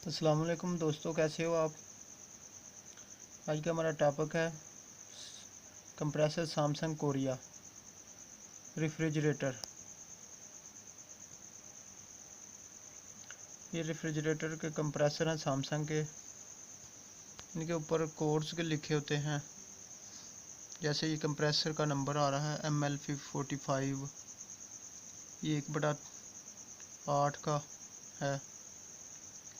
अस्सलाम वालेकुम दोस्तों, कैसे हो आप। आज का हमारा टॉपिक है कंप्रेसर सैमसंग कोरिया रेफ्रिजरेटर। ये रेफ्रिजरेटर के कंप्रेसर हैं सैमसंग के। इनके ऊपर कोड्स के लिखे होते हैं। जैसे ये कंप्रेसर का नंबर आ रहा है ML45। ये 1/8 का है।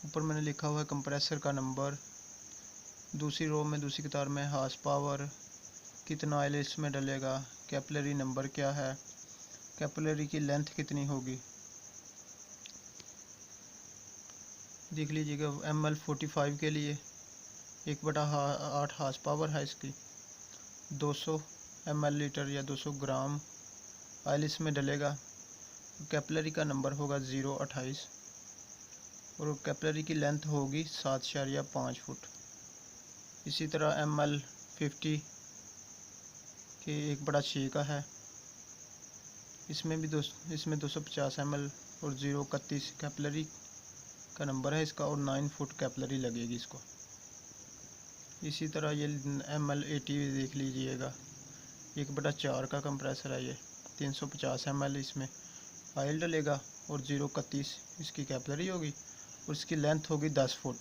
ऊपर मैंने लिखा हुआ है कंप्रेसर का नंबर। दूसरी रो में दूसरी कतार में हार्स पावर, कितना ऑयल इसमें डलेगा, कैपिलरी नंबर क्या है, कैपिलरी की लेंथ कितनी होगी। देख लीजिएगा ML45 के लिए 1/8 हार्स पावर है इसकी। 200 ml लीटर या 200 ग्राम ऑयल इसमें डलेगा। कैपिलरी का नंबर होगा 028 और कैपिलरी की लेंथ होगी 7.5 फुट। इसी तरह ML50 के 1/6 का है। इसमें 250 ml और 031 कैपिलरी का नंबर है इसका और 9 फुट कैपिलरी लगेगी इसको। इसी तरह ये ML80 देख लीजिएगा, 1/4 का कंप्रेसर है ये। 350 ml इसमें ऑयल डलेगा और 031 इसकी कैपिलरी होगी और इसकी लेंथ होगी 10 फुट।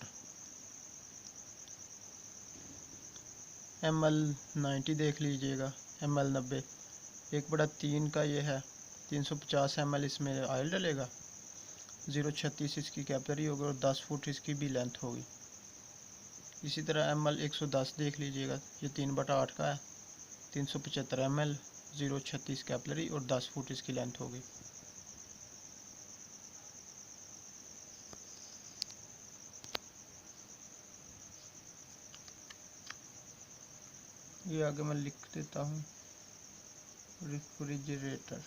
ML90 देख लीजिएगा, ML90 1/3 का ये है। 350 ml इसमें ऑयल डलेगा, 036 इसकी कैपिलरी होगी और 10 फुट इसकी भी लेंथ होगी। इसी तरह ML110 देख लीजिएगा, ये 3/8 का है। 375 ml, 036 कैपिलरी और 10 फुट इसकी लेंथ होगी। ये आगे मैं लिख देता हूँ रेफ्रिजरेटर।